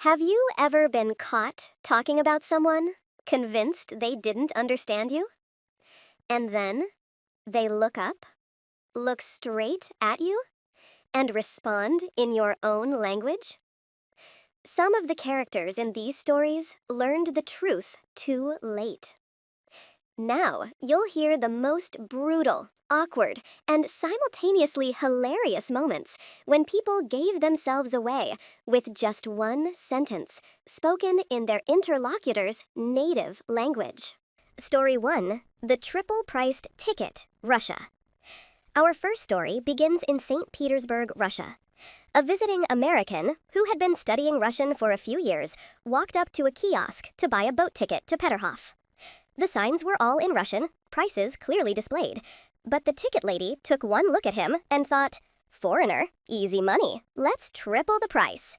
Have you ever been caught talking about someone, convinced they didn't understand you? And then they look up, look straight at you, and respond in your own language? Some of the characters in these stories learned the truth too late. Now, you'll hear the most brutal, awkward, and simultaneously hilarious moments when people gave themselves away with just one sentence, spoken in their interlocutor's native language. Story 1, The Triple-Priced Ticket, Russia. Our first story begins in St. Petersburg, Russia. A visiting American, who had been studying Russian for a few years, walked up to a kiosk to buy a boat ticket to Peterhof. The signs were all in Russian, prices clearly displayed, but the ticket lady took one look at him and thought, "Foreigner, easy money, let's triple the price."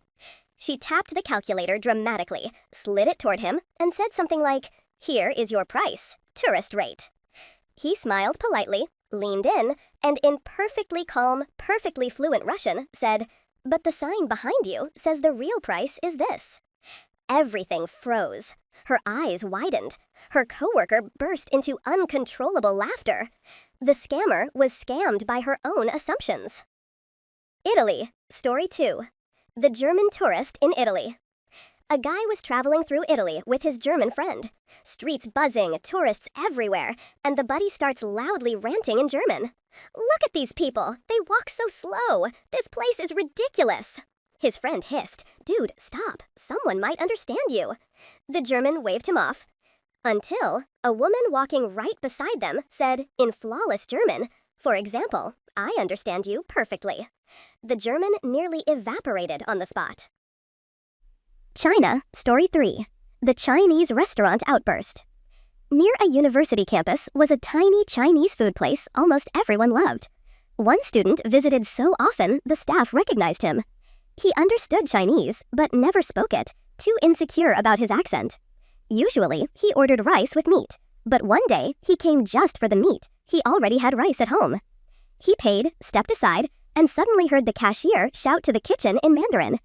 She tapped the calculator dramatically, slid it toward him, and said something like, "Here is your price, tourist rate." He smiled politely, leaned in, and in perfectly calm, perfectly fluent Russian said, "But the sign behind you says the real price is this." Everything froze. Her eyes widened. Her coworker burst into uncontrollable laughter. The scammer was scammed by her own assumptions. Italy, Story 2. The German Tourist in Italy. A guy was traveling through Italy with his German friend. Streets buzzing, tourists everywhere, and the buddy starts loudly ranting in German. "Look at these people! They walk so slow! This place is ridiculous!" His friend hissed, "Dude, stop! Someone might understand you." The German waved him off, until a woman walking right beside them said, in flawless German, "For example, I understand you perfectly." The German nearly evaporated on the spot. China, Story 3. The Chinese Restaurant Outburst. Near a university campus was a tiny Chinese food place almost everyone loved. One student visited so often the staff recognized him. He understood Chinese, but never spoke it, too insecure about his accent. Usually, he ordered rice with meat, but one day he came just for the meat. He already had rice at home. He paid, stepped aside, and suddenly heard the cashier shout to the kitchen in Mandarin,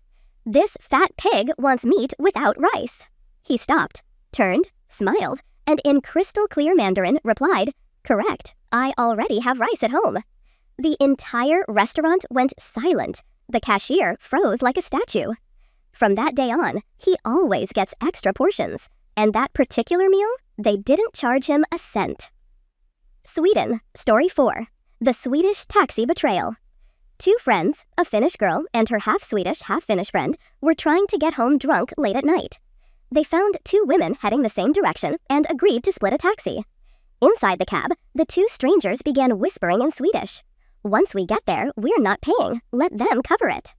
"This fat pig wants meat without rice." He stopped, turned, smiled, and in crystal clear Mandarin replied, "Correct, I already have rice at home." The entire restaurant went silent. The cashier froze like a statue. From that day on, he always gets extra portions, and that particular meal, they didn't charge him a cent. Sweden, Story 4. The Swedish Taxi Betrayal. Two friends, a Finnish girl and her half-Swedish, half-Finnish friend, were trying to get home drunk late at night. They found two women heading the same direction and agreed to split a taxi. Inside the cab, the two strangers began whispering in Swedish. "Once we get there, we're not paying. Let them cover it."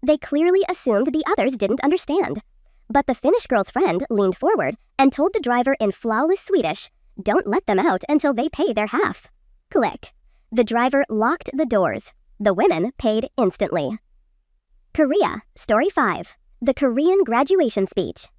They clearly assumed the others didn't understand. But the Finnish girl's friend leaned forward and told the driver in flawless Swedish, "Don't let them out until they pay their half." Click. The driver locked the doors. The women paid instantly. Korea, Story 5. The Korean Graduation Speech.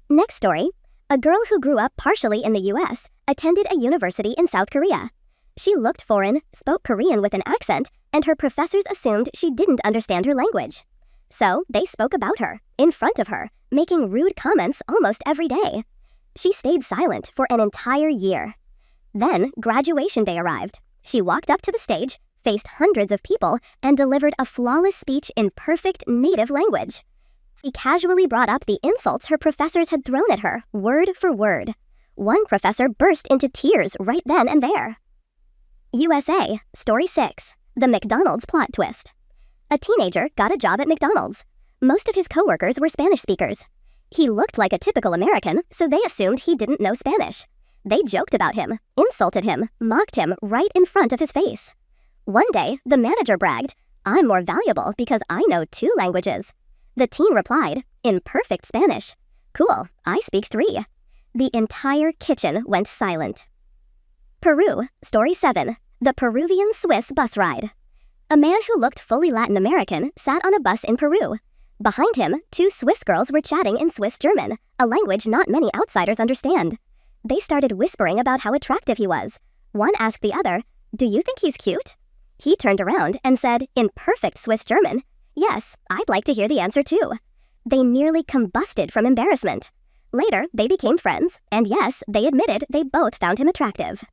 Next story. A girl who grew up partially in the US attended a university in South Korea. She looked foreign, spoke Korean with an accent, and her professors assumed she didn't understand her language. So they spoke about her, in front of her, making rude comments almost every day. She stayed silent for an entire year. Then graduation day arrived. She walked up to the stage, faced hundreds of people, and delivered a flawless speech in perfect native language. She casually brought up the insults her professors had thrown at her, word for word. One professor burst into tears right then and there. USA, Story 6. The McDonald's Plot Twist. A teenager got a job at McDonald's. Most of his coworkers were Spanish speakers. He looked like a typical American, so they assumed he didn't know Spanish. They joked about him, insulted him, mocked him right in front of his face. One day, the manager bragged, "I'm more valuable because I know 2 languages." The teen replied, in perfect Spanish, "Cool, I speak 3. The entire kitchen went silent. Peru, Story 7. The Peruvian-Swiss Bus Ride. A man who looked fully Latin American sat on a bus in Peru. Behind him, 2 Swiss girls were chatting in Swiss German, a language not many outsiders understand. They started whispering about how attractive he was. One asked the other, "Do you think he's cute?" He turned around and said, in perfect Swiss German, "Yes, I'd like to hear the answer too." They nearly combusted from embarrassment. Later, they became friends, and yes, they admitted they both found him attractive.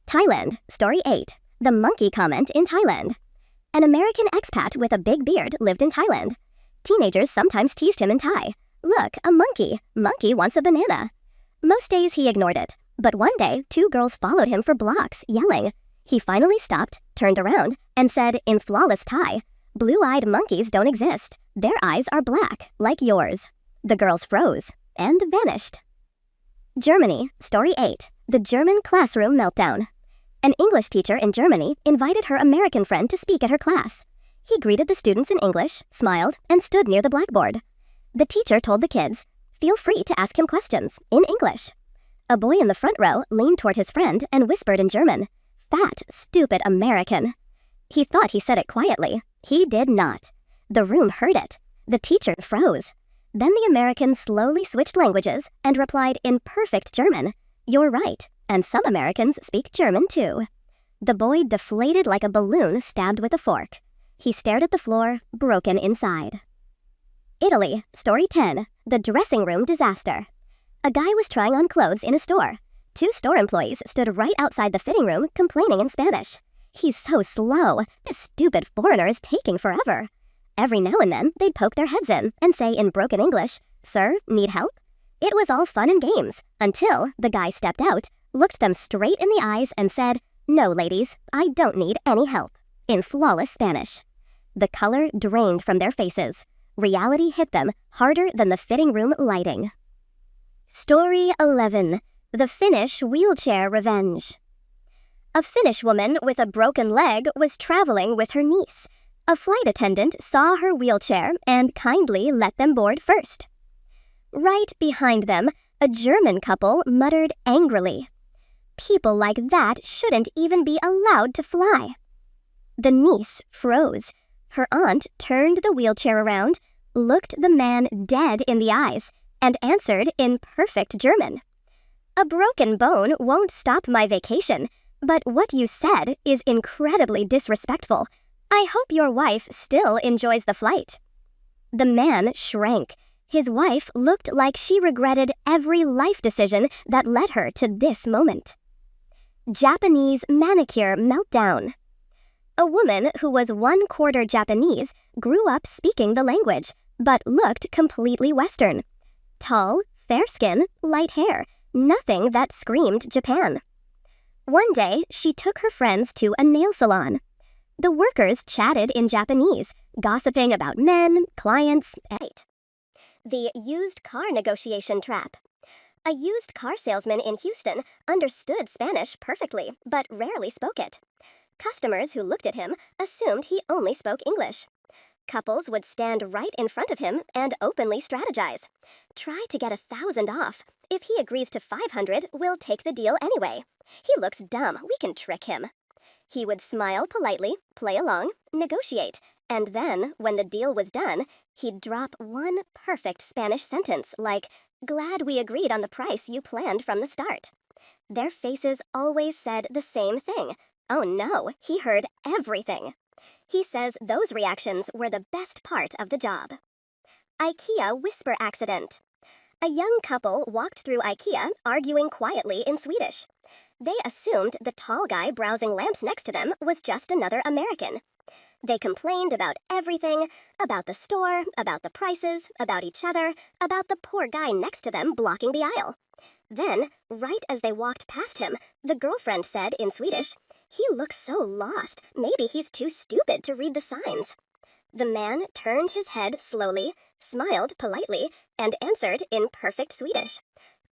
Thailand, Story 8. The Monkey Comment in Thailand. An American expat with a big beard lived in Thailand. Teenagers sometimes teased him in Thai. "Look, a monkey. Monkey wants a banana." Most days he ignored it, but one day 2 girls followed him for blocks, yelling. He finally stopped, turned around, and said in flawless Thai, "Blue-eyed monkeys don't exist. Their eyes are black, like yours." The girls froze and vanished. Germany, Story 8. The German Classroom Meltdown. An English teacher in Germany invited her American friend to speak at her class. He greeted the students in English, smiled, and stood near the blackboard. The teacher told the kids, "Feel free to ask him questions, in English." A boy in the front row leaned toward his friend and whispered in German, "Fat, stupid American." He thought he said it quietly. He did not. The room heard it. The teacher froze. Then the American slowly switched languages and replied in perfect German, "You're right, and some Americans speak German too." The boy deflated like a balloon stabbed with a fork. He stared at the floor, broken inside. Italy, Story 10. The Dressing Room Disaster. A guy was trying on clothes in a store. 2 store employees stood right outside the fitting room complaining in Spanish. "He's so slow. This stupid foreigner is taking forever." Every now and then, they'd poke their heads in and say in broken English, "Sir, need help?" It was all fun and games, until the guy stepped out, looked them straight in the eyes and said, "No, ladies, I don't need any help," in flawless Spanish. The color drained from their faces. Reality hit them harder than the fitting room lighting. Story 11. The Finnish Wheelchair Revenge. A Finnish woman with a broken leg was traveling with her niece. A flight attendant saw her wheelchair and kindly let them board first. Right behind them, a German couple muttered angrily, "People like that shouldn't even be allowed to fly." The niece froze. Her aunt turned the wheelchair around, looked the man dead in the eyes, and answered in perfect German, "A broken bone won't stop my vacation, but what you said is incredibly disrespectful. I hope your wife still enjoys the flight." The man shrank. His wife looked like she regretted every life decision that led her to this moment. Japanese Manicure Meltdown. A woman who was 1/4 Japanese grew up speaking the language, but looked completely Western. Tall, fair skin, light hair, nothing that screamed Japan. One day, she took her friends to a nail salon. The workers chatted in Japanese, gossiping about men, clients, and the used car negotiation trap. A used car salesman in Houston understood Spanish perfectly, but rarely spoke it. Customers who looked at him assumed he only spoke English. Couples would stand right in front of him and openly strategize. "Try to get 1,000 off. If he agrees to 500, we'll take the deal anyway. He looks dumb. We can trick him." He would smile politely, play along, negotiate, and then, when the deal was done, he'd drop one perfect Spanish sentence like, "Glad we agreed on the price you planned from the start." Their faces always said the same thing. Oh no, he heard everything. He says those reactions were the best part of the job. IKEA Whisper Accident. A young couple walked through IKEA arguing quietly in Swedish. They assumed the tall guy browsing lamps next to them was just another American. They complained about everything, about the store, about the prices, about each other, about the poor guy next to them blocking the aisle. Then, right as they walked past him, the girlfriend said in Swedish, "He looks so lost. Maybe he's too stupid to read the signs." The man turned his head slowly, smiled politely, and answered in perfect Swedish,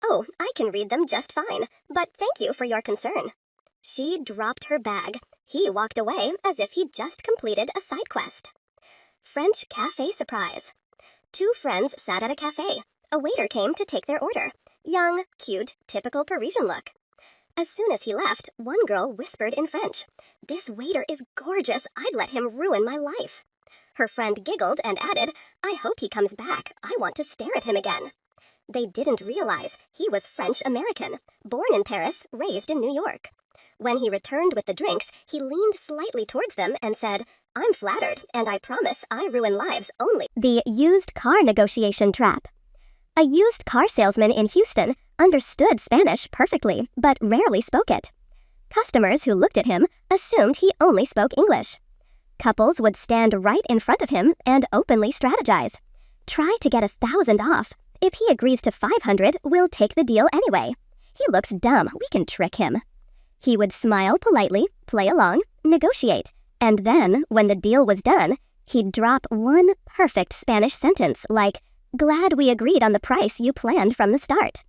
"Oh, I can read them just fine, but thank you for your concern." She dropped her bag. He walked away as if he'd just completed a side quest. French cafe surprise. 2 friends sat at a cafe. A waiter came to take their order. Young, cute, typical Parisian look. As soon as he left, one girl whispered in French, "This waiter is gorgeous. I'd let him ruin my life." Her friend giggled and added, "I hope he comes back. I want to stare at him again." They didn't realize he was French-American, born in Paris, raised in New York. When he returned with the drinks, he leaned slightly towards them and said, I'm flattered, and I promise I ruin lives only. The used car negotiation trap. A used car salesman in Houston understood Spanish perfectly, but rarely spoke it. Customers who looked at him assumed he only spoke English. Couples would stand right in front of him and openly strategize. Try to get 1,000 off. If he agrees to 500, we'll take the deal anyway. He looks dumb, we can trick him. He would smile politely, play along, negotiate, and then, when the deal was done, he'd drop one perfect Spanish sentence like, "Glad we agreed on the price you planned from the start."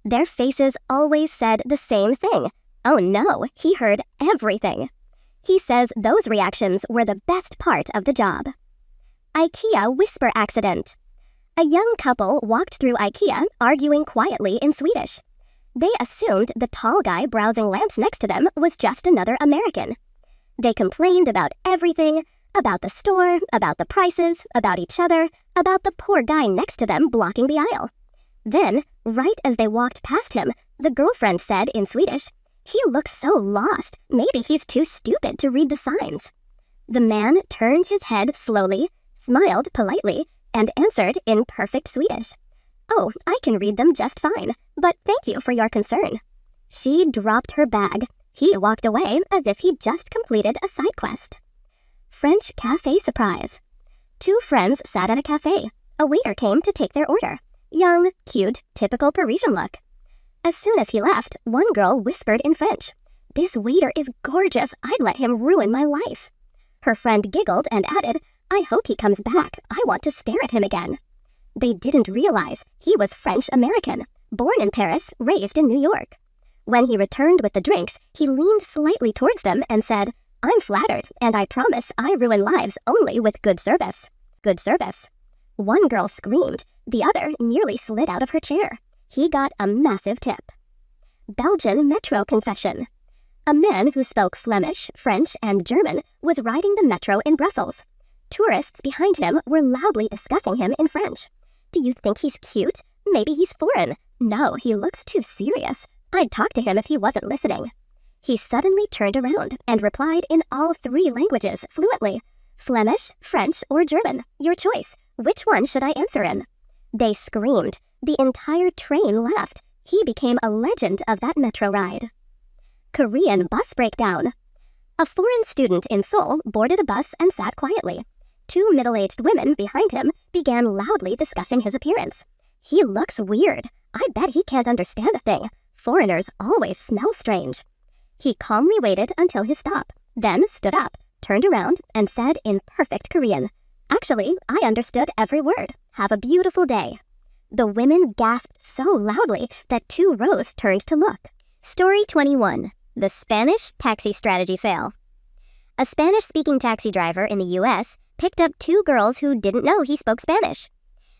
Their faces always said the same thing. Oh no, he heard everything. He says those reactions were the best part of the job. IKEA whisper accident. A young couple walked through IKEA arguing quietly in Swedish. They assumed the tall guy browsing lamps next to them was just another American. They complained about everything, about the store, about the prices, about each other, about the poor guy next to them blocking the aisle. Then, right as they walked past him, the girlfriend said in Swedish, "He looks so lost. Maybe he's too stupid to read the signs." The man turned his head slowly, smiled politely, and answered in perfect Swedish, "Oh, I can read them just fine, but thank you for your concern." She dropped her bag. He walked away as if he'd just completed a side quest. French cafe surprise. Two friends sat at a cafe. A waiter came to take their order. Young, cute, typical Parisian look. As soon as he left, one girl whispered in French, "This waiter is gorgeous. I'd let him ruin my life." Her friend giggled and added, "I hope he comes back. I want to stare at him again." They didn't realize he was French-American, born in Paris, raised in New York. When he returned with the drinks, he leaned slightly towards them and said, "I'm flattered, and I promise I ruin lives only with good service." Good service. One girl screamed. The other nearly slid out of her chair. He got a massive tip. Belgian metro confession. A man who spoke Flemish, French, and German was riding the metro in Brussels. Tourists behind him were loudly discussing him in French. "Do you think he's cute? Maybe he's foreign. No, he looks too serious. I'd talk to him if he wasn't listening." He suddenly turned around and replied in all three languages fluently. "Flemish, French, or German. Your choice. Which one should I answer in?" They screamed. The entire train laughed. He became a legend of that metro ride. Korean bus breakdown. A foreign student in Seoul boarded a bus and sat quietly. Two middle-aged women behind him began loudly discussing his appearance. "He looks weird. I bet he can't understand a thing. Foreigners always smell strange." He calmly waited until his stop, then stood up, turned around, and said in perfect Korean, "Actually, I understood every word. Have a beautiful day." The women gasped so loudly that 2 rows turned to look. Story 21. The Spanish Taxi Strategy Fail. A Spanish-speaking taxi driver in the U.S. picked up 2 girls who didn't know he spoke Spanish.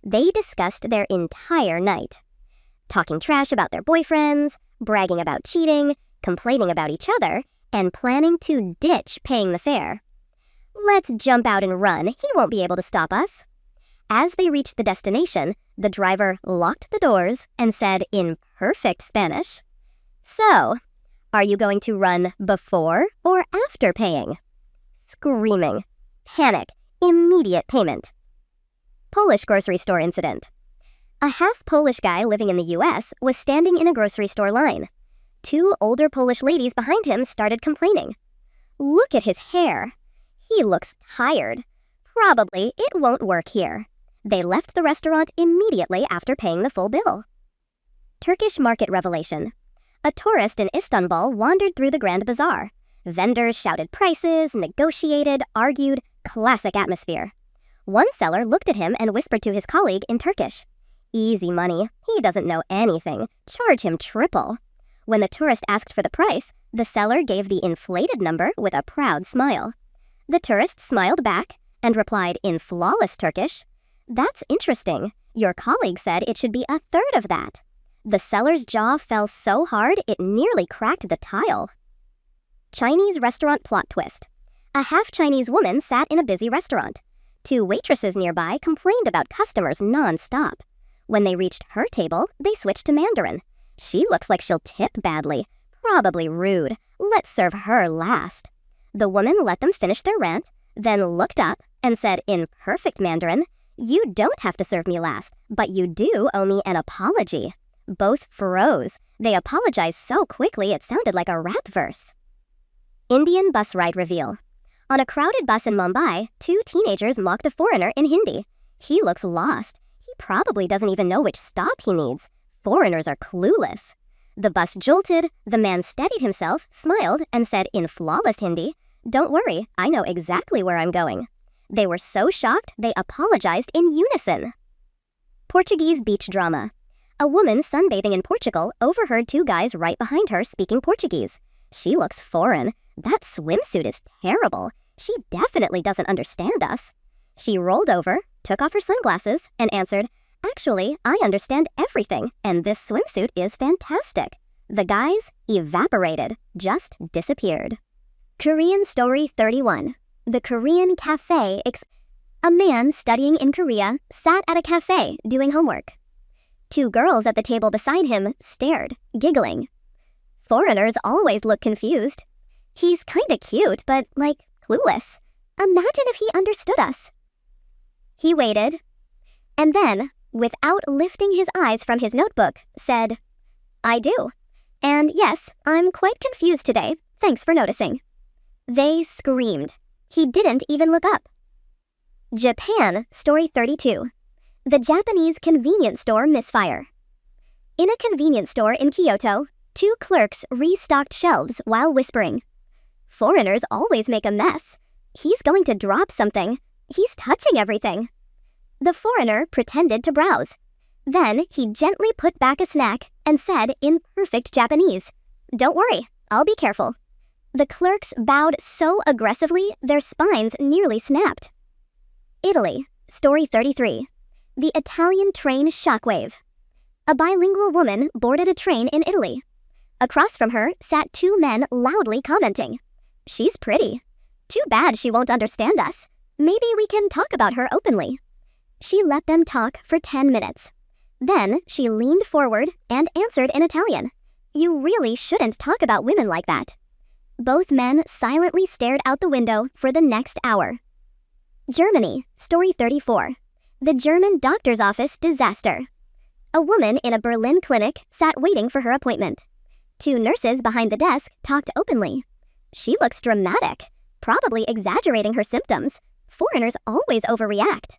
They discussed their entire night, talking trash about their boyfriends, bragging about cheating, complaining about each other, and planning to ditch paying the fare. "Let's jump out and run. He won't be able to stop us." As they reached the destination, the driver locked the doors and said in perfect Spanish, "So, are you going to run before or after paying?" Screaming. Panic. Immediate payment. Polish grocery store incident. A half-Polish guy living in the U.S. was standing in a grocery store line. 2 older Polish ladies behind him started complaining. "Look at his hair. He looks tired. Probably it won't work here." They left the restaurant immediately after paying the full bill. Turkish market revelation. A tourist in Istanbul wandered through the Grand Bazaar. Vendors shouted prices, negotiated, argued. Classic atmosphere. One seller looked at him and whispered to his colleague in Turkish, "Easy money. He doesn't know anything. Charge him triple." When the tourist asked for the price, the seller gave the inflated number with a proud smile. The tourist smiled back and replied in flawless Turkish, "That's interesting. Your colleague said it should be 1/3 of that." The seller's jaw fell so hard it nearly cracked the tile. Chinese restaurant plot twist. A half-Chinese woman sat in a busy restaurant. 2 waitresses nearby complained about customers non-stop. When they reached her table, they switched to Mandarin. "She looks like she'll tip badly. Probably rude. Let's serve her last." The woman let them finish their rant, then looked up and said in perfect Mandarin, "You don't have to serve me last, but you do owe me an apology." Both froze. They apologized so quickly it sounded like a rap verse. Indian bus ride reveal. On a crowded bus in Mumbai, 2 teenagers mocked a foreigner in Hindi. He looks lost. He probably doesn't even know which stop he needs. Foreigners are clueless. The bus jolted, the man steadied himself, smiled, and said in flawless Hindi, "Don't worry, I know exactly where I'm going." They were so shocked, they apologized in unison. Portuguese beach drama. A woman sunbathing in Portugal overheard 2 guys right behind her speaking Portuguese. She looks foreign. That swimsuit is terrible. She definitely doesn't understand us. She rolled over, took off her sunglasses, and answered, "Actually, I understand everything, and this swimsuit is fantastic." The guys evaporated, just disappeared. Korean Story 31. The Korean Cafe. A man studying in Korea sat at a cafe doing homework. 2 girls at the table beside him stared, giggling. Foreigners always look confused. He's kinda cute, but, clueless. Imagine if he understood us. He waited, and then, without lifting his eyes from his notebook, said, "I do. And yes, I'm quite confused today. Thanks for noticing." They screamed. He didn't even look up. Japan Story 32. The Japanese convenience store misfire. In a convenience store in Kyoto, 2 clerks restocked shelves while whispering. Foreigners always make a mess. He's going to drop something. He's touching everything. The foreigner pretended to browse. Then he gently put back a snack and said in perfect Japanese, "Don't worry, I'll be careful." The clerks bowed so aggressively their spines nearly snapped. Italy Story 33. The Italian train shockwave. A bilingual woman boarded a train in Italy. Across from her sat 2 men loudly commenting, "She's pretty. Too bad she won't understand us. Maybe we can talk about her openly." She let them talk for 10 minutes. Then she leaned forward and answered in Italian, "You really shouldn't talk about women like that." Both men silently stared out the window for the next hour. Germany Story 34. The German doctor's office disaster. A woman in a Berlin clinic sat waiting for her appointment. 2 nurses behind the desk talked openly. She looks dramatic, probably exaggerating her symptoms. Foreigners always overreact.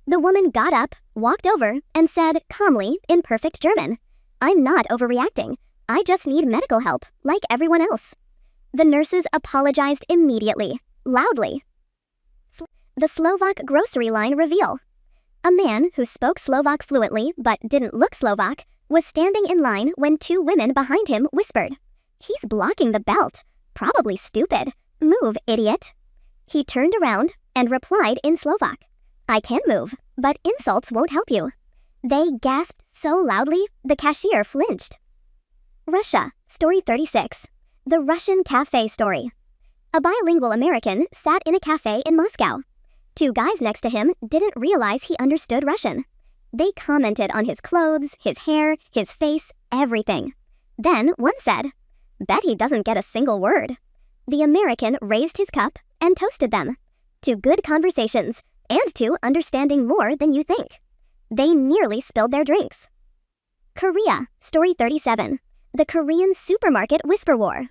The woman got up, walked over, and said calmly in perfect German, "I'm not overreacting. I just need medical help, like everyone else." The nurses apologized immediately, loudly. The Slovak grocery line reveal. A man who spoke Slovak fluently but didn't look Slovak was standing in line when 2 women behind him whispered, "He's blocking the belt. Probably stupid. Move, idiot." He turned around and replied in Slovak, "I can move, but insults won't help you." They gasped so loudly, the cashier flinched. Russia Story 36. The Russian Cafe Story. A bilingual American sat in a cafe in Moscow. 2 guys next to him didn't realize he understood Russian. They commented on his clothes, his hair, his face, everything. Then one said, "Bet he doesn't get a single word." The American raised his cup and toasted them to good conversations and to understanding more than you think. They nearly spilled their drinks. Korea Story 37. The Korean Supermarket Whisper War.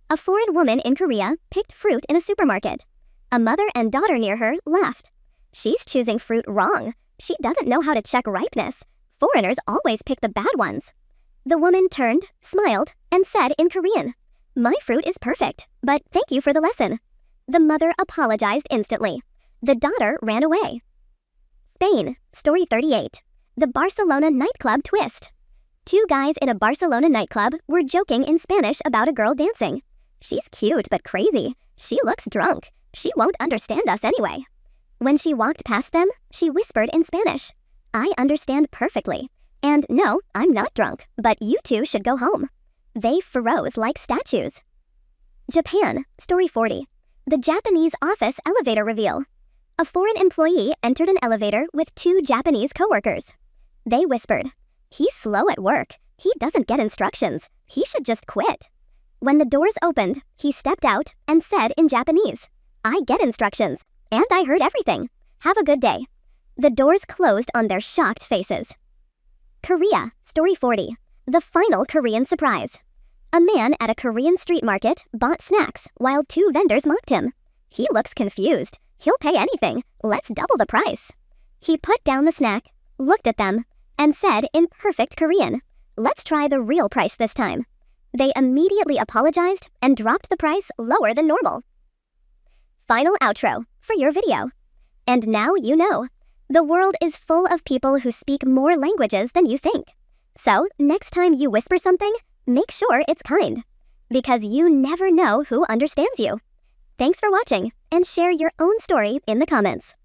A foreign woman in Korea picked fruit in a supermarket. A mother and daughter near her laughed. "She's choosing fruit wrong. She doesn't know how to check ripeness. Foreigners always pick the bad ones." The woman turned, smiled, and said in Korean, "My fruit is perfect, but thank you for the lesson." The mother apologized instantly. The daughter ran away. Spain Story 38. The Barcelona nightclub twist. 2 guys in a Barcelona nightclub were joking in Spanish about a girl dancing. "She's cute but crazy. She looks drunk. She won't understand us anyway." When she walked past them, she whispered in Spanish, "I understand perfectly. And no, I'm not drunk, but you 2 should go home." They froze like statues. Japan Story 40. The Japanese office elevator reveal. A foreign employee entered an elevator with 2 Japanese coworkers. They whispered, "He's slow at work. He doesn't get instructions. He should just quit." When the doors opened, he stepped out and said in Japanese, "I get instructions. And I heard everything. Have a good day." The doors closed on their shocked faces. Korea, Story 40. The final Korean surprise. A man at a Korean street market bought snacks while two vendors mocked him. "He looks confused. He'll pay anything. Let's double the price." He put down the snack, looked at them, and said in perfect Korean, "Let's try the real price this time." They immediately apologized and dropped the price lower than normal. Final outro for your video. And now you know. The world is full of people who speak more languages than you think. So, next time you whisper something, make sure it's kind. Because you never know who understands you. Thanks for watching, and share your own story in the comments.